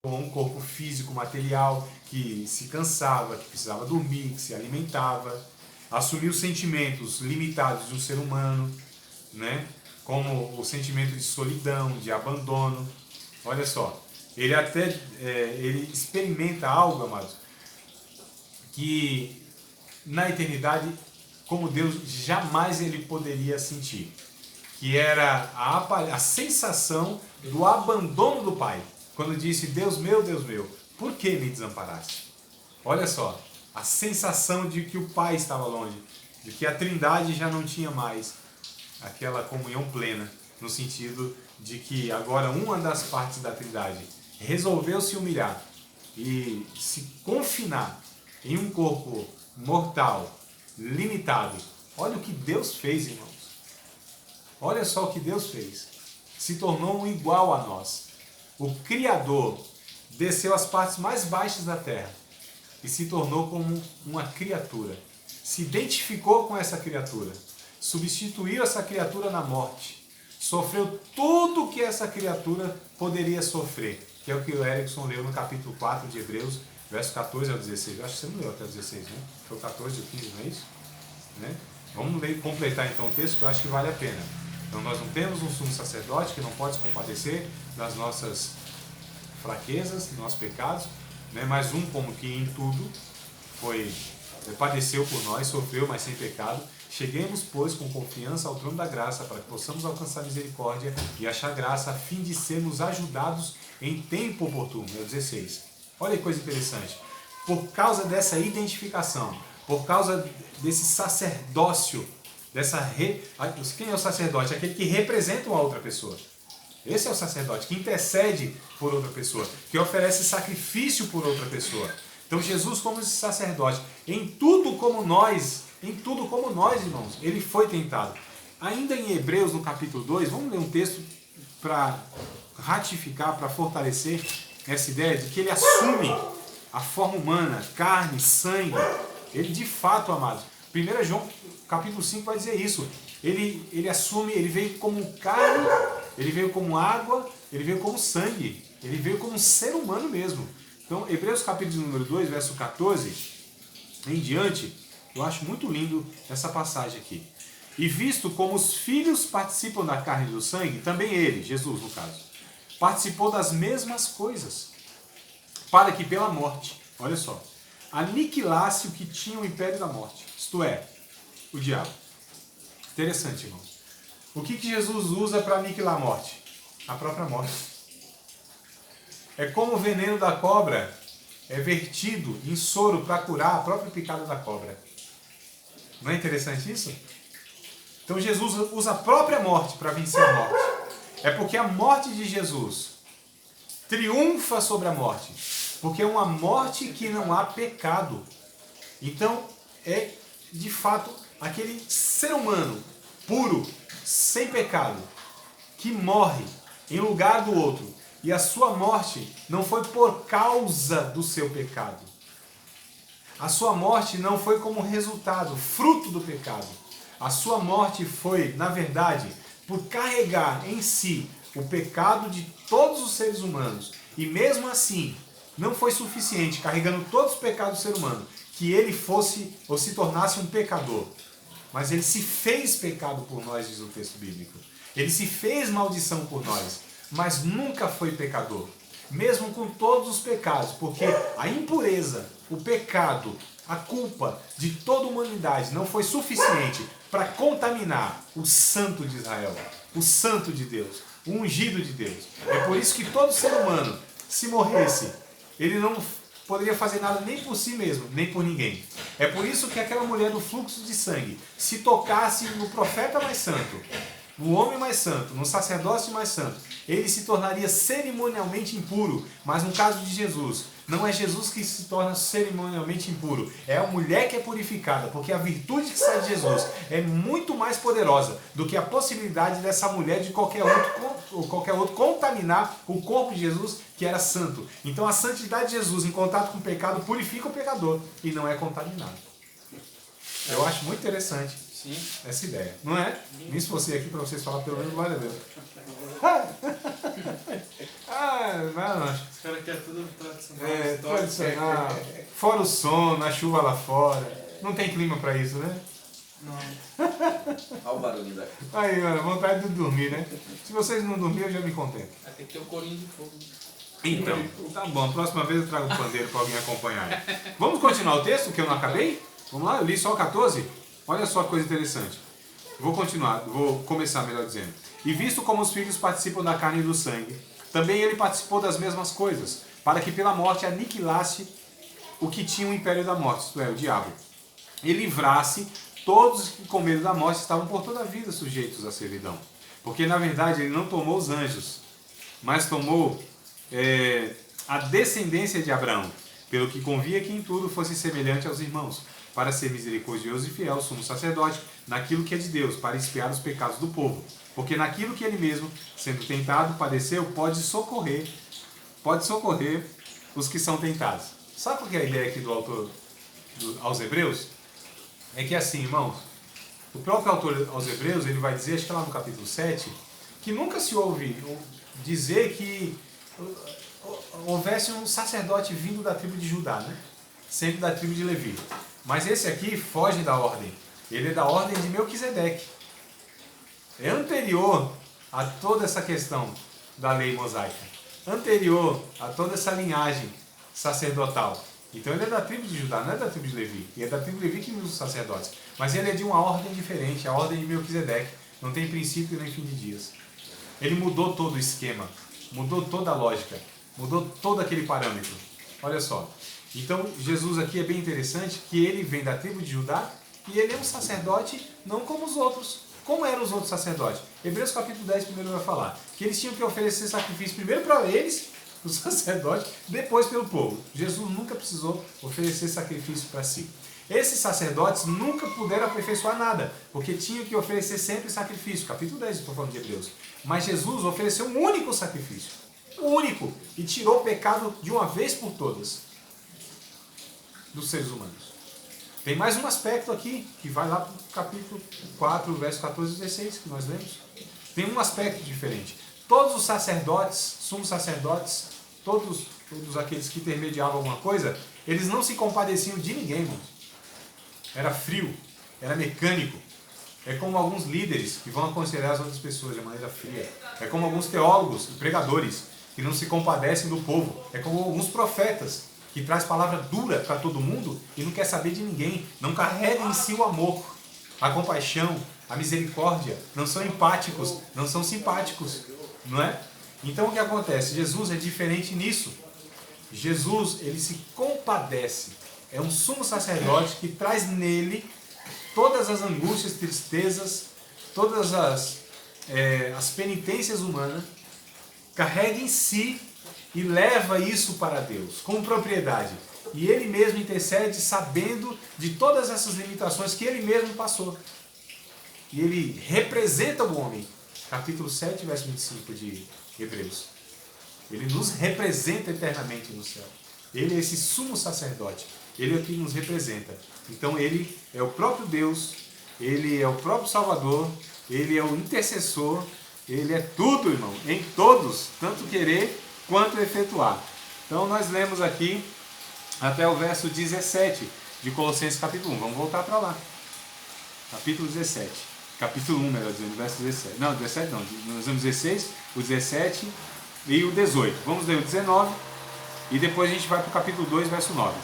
com um corpo físico, material, que se cansava, que precisava dormir, que se alimentava, assumiu sentimentos limitados de um ser humano, né? Como o sentimento de solidão, de abandono. Olha só, ele até ele experimenta algo, amados, que na eternidade, como Deus jamais ele poderia sentir, que era a sensação do abandono do Pai, quando disse: Deus meu, por que me desamparaste? Olha só, a sensação de que o Pai estava longe, de que a Trindade já não tinha mais aquela comunhão plena, no sentido de que agora uma das partes da Trindade resolveu se humilhar e se confinar em um corpo mortal, limitado. Olha o que Deus fez, irmãos. Olha só o que Deus fez. Se tornou um igual a nós. O Criador desceu às partes mais baixas da terra e se tornou como uma criatura. Se identificou com essa criatura. Substituiu essa criatura na morte. Sofreu tudo o que essa criatura poderia sofrer. Que é o que o Erickson leu no capítulo 4 de Hebreus, verso 14 ao 16. Eu acho que você não leu até o 16, né? Foi o 14 e o 15, não é isso? Né? Vamos completar então o texto, que eu acho que vale a pena. Então nós não temos um sumo sacerdote que não pode se compadecer das nossas fraquezas, dos nossos pecados, né? Mas um como que em tudo padeceu por nós, sofreu, mas sem pecado. Cheguemos, pois, com confiança ao trono da graça, para que possamos alcançar misericórdia e achar graça, a fim de sermos ajudados em tempo oportuno. É o 16. Olha que coisa interessante. Por causa dessa identificação, por causa desse sacerdócio, quem é o sacerdote? Aquele que representa uma outra pessoa. Esse é o sacerdote, que intercede por outra pessoa, que oferece sacrifício por outra pessoa. Então Jesus, como esse sacerdote, em tudo como nós, irmãos, ele foi tentado. Ainda em Hebreus, no capítulo 2, vamos ler um texto para ratificar, para fortalecer essa ideia de que ele assume a forma humana, carne, sangue. Ele de fato, amados, 1 João capítulo 5 vai dizer isso. Ele assume, ele veio como carne, ele veio como água, ele veio como sangue, ele veio como um ser humano mesmo. Então, Hebreus capítulo número 2, verso 14 em diante, eu acho muito lindo essa passagem aqui. E visto como os filhos participam da carne e do sangue, também ele, Jesus no caso, participou das mesmas coisas, para que pela morte, olha só, aniquilasse o que tinha o império da morte, isto é, o diabo. Interessante, irmãos. O que Jesus usa para aniquilar a morte? A própria morte. É como o veneno da cobra é vertido em soro para curar a própria picada da cobra. Não é interessante isso? Então Jesus usa a própria morte para vencer a morte. É porque a morte de Jesus triunfa sobre a morte. Porque é uma morte que não há pecado. Então, é de fato aquele ser humano puro, sem pecado, que morre em lugar do outro. E a sua morte não foi por causa do seu pecado. A sua morte não foi como resultado, fruto do pecado. A sua morte foi, na verdade, por carregar em si o pecado de todos os seres humanos. E mesmo assim, não foi suficiente, carregando todos os pecados do ser humano, que ele fosse ou se tornasse um pecador. Mas ele se fez pecado por nós, diz o texto bíblico. Ele se fez maldição por nós, mas nunca foi pecador. Mesmo com todos os pecados, porque a impureza, o pecado, a culpa de toda a humanidade não foi suficiente para contaminar o santo de Israel, o santo de Deus, o ungido de Deus. É por isso que todo ser humano, se morresse, ele não poderia fazer nada nem por si mesmo, nem por ninguém. É por isso que aquela mulher do fluxo de sangue, se tocasse no profeta mais santo, no homem mais santo, no sacerdócio mais santo, ele se tornaria cerimonialmente impuro. Mas no caso de Jesus, não é Jesus que se torna cerimonialmente impuro, é a mulher que é purificada, porque a virtude que sai de Jesus é muito mais poderosa do que a possibilidade dessa mulher de qualquer outro contaminar o corpo de Jesus, que era santo. Então a santidade de Jesus em contato com o pecado purifica o pecador e não é contaminado. Eu acho muito interessante. Sim. Essa ideia, não é? Me esforcei aqui para vocês falar pelo menos glória a Deus. Não. Os caras querem tudo tradicional. Tradicional. Fora o sono, a chuva lá fora. Não tem clima pra isso, né? Não. Olha o barulho daqui. Aí, mano, vontade de dormir, né? Se vocês não dormirem, eu já me contento. Tem que ter um corinho de fogo. Então, tá bom. A próxima vez eu trago um pandeiro pra alguém acompanhar. Vamos continuar o texto, que eu não acabei? Vamos lá, eu li só o 14. Olha só que coisa interessante. Vou continuar, vou começar melhor dizendo. E visto como os filhos participam da carne e do sangue, também ele participou das mesmas coisas, para que pela morte aniquilasse o que tinha o império da morte, isto é, o diabo, e livrasse todos que com medo da morte estavam por toda a vida sujeitos à servidão. Porque na verdade ele não tomou os anjos, mas tomou a descendência de Abraão, pelo que convia que em tudo fosse semelhante aos irmãos, para ser misericordioso e fiel, sumo sacerdote, naquilo que é de Deus, para expiar os pecados do povo. Porque naquilo que ele mesmo, sendo tentado, padeceu, pode socorrer os que são tentados. Sabe qual que é a ideia aqui do autor aos Hebreus? É que assim, irmãos, o próprio autor aos Hebreus, ele vai dizer, acho que lá no capítulo 7, que nunca se ouve dizer que houvesse um sacerdote vindo da tribo de Judá, né? Sempre da tribo de Levi. Mas esse aqui foge da ordem. Ele é da ordem de Melquisedeque. É anterior a toda essa questão da lei mosaica. Anterior a toda essa linhagem sacerdotal. Então ele é da tribo de Judá, não é da tribo de Levi. E é da tribo de Levi que usa os sacerdotes. Mas ele é de uma ordem diferente, a ordem de Melquisedeque. Não tem princípio nem fim de dias. Ele mudou todo o esquema, mudou toda a lógica, mudou todo aquele parâmetro. Olha só. Então Jesus aqui é bem interessante que ele vem da tribo de Judá e ele é um sacerdote não como os outros. Como eram os outros sacerdotes? Hebreus capítulo 10 primeiro vai falar que eles tinham que oferecer sacrifício primeiro para eles, os sacerdotes, depois pelo povo. Jesus nunca precisou oferecer sacrifício para si. Esses sacerdotes nunca puderam aperfeiçoar nada, porque tinham que oferecer sempre sacrifício. Capítulo 10, estou falando de Hebreus. Mas Jesus ofereceu um único sacrifício. Um único. E tirou o pecado de uma vez por todas dos seres humanos. Tem mais um aspecto aqui, que vai lá para o capítulo 4, verso 14 e 16, que nós lemos. Tem um aspecto diferente. Todos os sacerdotes, sumos sacerdotes, todos aqueles que intermediavam alguma coisa, eles não se compadeciam de ninguém, irmãos. Era frio, era mecânico. É como alguns líderes que vão aconselhar as outras pessoas de maneira fria. É como alguns teólogos e pregadores que não se compadecem do povo. É como alguns profetas que traz palavra dura para todo mundo e não quer saber de ninguém. Não carrega em si o amor, a compaixão, a misericórdia. Não são empáticos, não são simpáticos. Não é? Então o que acontece? Jesus é diferente nisso. Jesus, ele se compadece. É um sumo sacerdote que traz nele todas as angústias, tristezas, todas as penitências humanas, carrega em si e leva isso para Deus, com propriedade. E ele mesmo intercede sabendo de todas essas limitações que ele mesmo passou. E ele representa o homem. Capítulo 7, verso 25 de Hebreus. Ele nos representa eternamente no céu. Ele é esse sumo sacerdote. Ele é o que nos representa. Então ele é o próprio Deus, ele é o próprio Salvador, ele é o intercessor, ele é tudo, irmão, em todos, tanto querer quanto efetuar. Então nós lemos aqui até o verso 17 de Colossenses capítulo 1. Vamos voltar para lá. Capítulo 17. Capítulo 1, melhor dizendo, verso 17. Não, 17 não. Nós lemos 16, o 17 e o 18. Vamos ler o 19 e depois a gente vai para o capítulo 2, verso 9.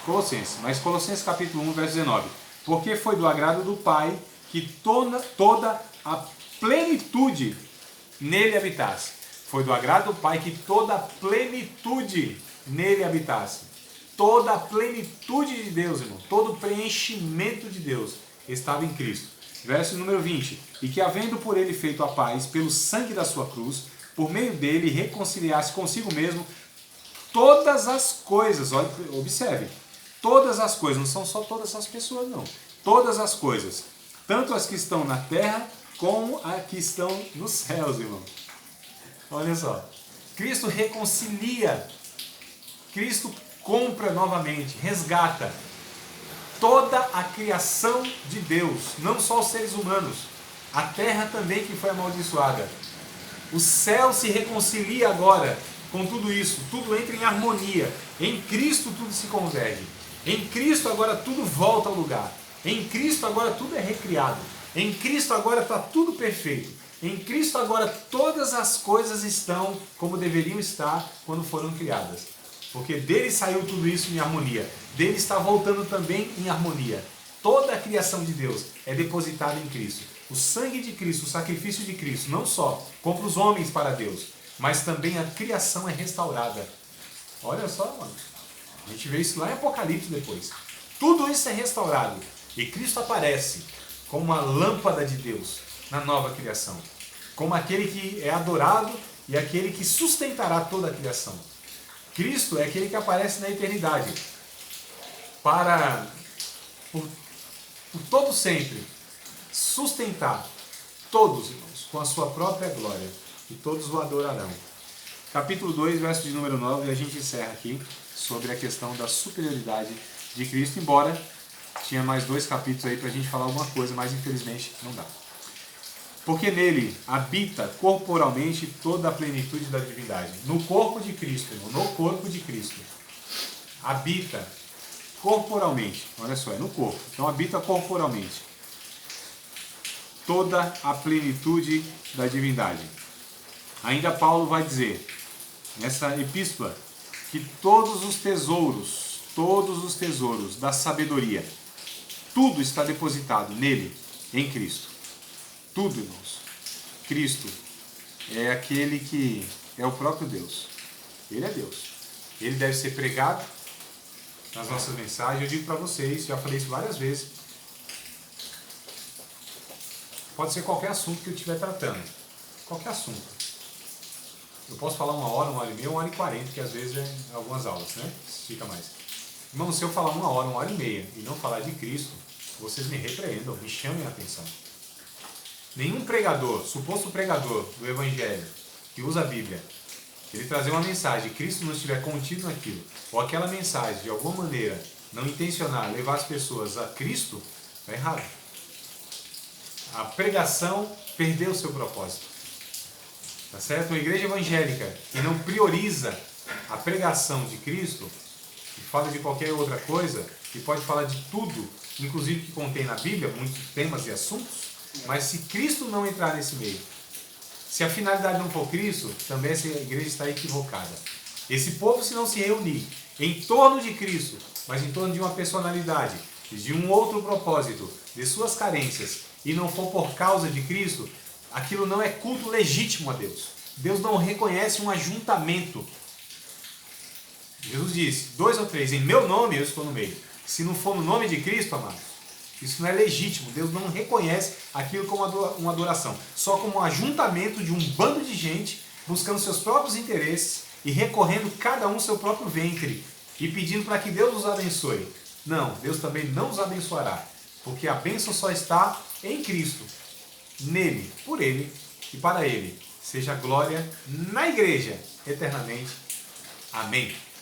Colossenses, mas Colossenses capítulo 1, verso 19. Porque foi do agrado do Pai que toda a plenitude nele habitasse. Foi do agrado do Pai que toda a plenitude nele habitasse. Toda a plenitude de Deus, irmão, todo o preenchimento de Deus estava em Cristo. Verso número 20. E que havendo por ele feito a paz pelo sangue da sua cruz, por meio dele reconciliasse consigo mesmo todas as coisas. Olha, observe. Todas as coisas, não são só todas as pessoas, não. Todas as coisas, tanto as que estão na terra, como as que estão nos céus, irmão. Olha só. Cristo reconcilia. Cristo compra novamente, resgata toda a criação de Deus, não só os seres humanos, a terra também que foi amaldiçoada. O céu se reconcilia agora com tudo isso, tudo entra em harmonia. Em Cristo tudo se converge. Em Cristo agora tudo volta ao lugar. Em Cristo agora tudo é recriado. Em Cristo agora está tudo perfeito. Em Cristo agora todas as coisas estão como deveriam estar quando foram criadas. Porque dele saiu tudo isso em harmonia. Dele está voltando também em harmonia. Toda a criação de Deus é depositada em Cristo. O sangue de Cristo, o sacrifício de Cristo, não só compra os homens para Deus, mas também a criação é restaurada. Olha só, mano. A gente vê isso lá em Apocalipse depois. Tudo isso é restaurado. E Cristo aparece como uma lâmpada de Deus na nova criação. Como aquele que é adorado e aquele que sustentará toda a criação. Cristo é aquele que aparece na eternidade. Por todo sempre, sustentar todos, irmãos, com a sua própria glória. E todos o adorarão. Capítulo 2, verso de número 9, e a gente encerra aqui sobre a questão da superioridade de Cristo, embora tinha mais 2 capítulos aí para a gente falar alguma coisa, mas infelizmente não dá. Porque nele habita corporalmente toda a plenitude da divindade. No corpo de Cristo, irmão, no corpo de Cristo. Habita corporalmente, olha só, é no corpo, então habita corporalmente toda a plenitude da divindade. Ainda Paulo vai dizer, nessa epístola, que todos os tesouros da sabedoria, tudo está depositado nele, em Cristo. Tudo, irmãos. Cristo é aquele que é o próprio Deus. Ele é Deus. Ele deve ser pregado nas nossas mensagens. Eu digo para vocês, já falei isso várias vezes, pode ser qualquer assunto que eu estiver tratando. Qualquer assunto. Eu posso falar 1 hora, 1 hora e meia, 1 hora e 40, que às vezes é algumas aulas, né? Fica mais. Irmão, se eu falar 1 hora, 1 hora e meia e não falar de Cristo, vocês me repreendam, me chamem a atenção. Nenhum pregador, suposto pregador do Evangelho, que usa a Bíblia, ele trazer uma mensagem, Cristo não estiver contido naquilo, ou aquela mensagem, de alguma maneira, não intencionar levar as pessoas a Cristo, está errado. A pregação perdeu o seu propósito. Tá certo? Uma igreja evangélica que não prioriza a pregação de Cristo, que fala de qualquer outra coisa, que pode falar de tudo, inclusive que contém na Bíblia, muitos temas e assuntos, mas se Cristo não entrar nesse meio, se a finalidade não for Cristo, também essa igreja está equivocada. Esse povo, se não se reunir em torno de Cristo, mas em torno de uma personalidade, de um outro propósito, de suas carências, e não for por causa de Cristo, aquilo não é culto legítimo a Deus. Deus não reconhece um ajuntamento. Jesus disse, 2 ou 3, em meu nome eu estou no meio. Se não for no nome de Cristo, amado, isso não é legítimo. Deus não reconhece aquilo como uma adoração. Só como um ajuntamento de um bando de gente buscando seus próprios interesses e recorrendo cada um ao seu próprio ventre e pedindo para que Deus os abençoe. Não, Deus também não os abençoará, porque a bênção só está em Cristo. Nele, por Ele e para Ele, seja glória na igreja eternamente. Amém.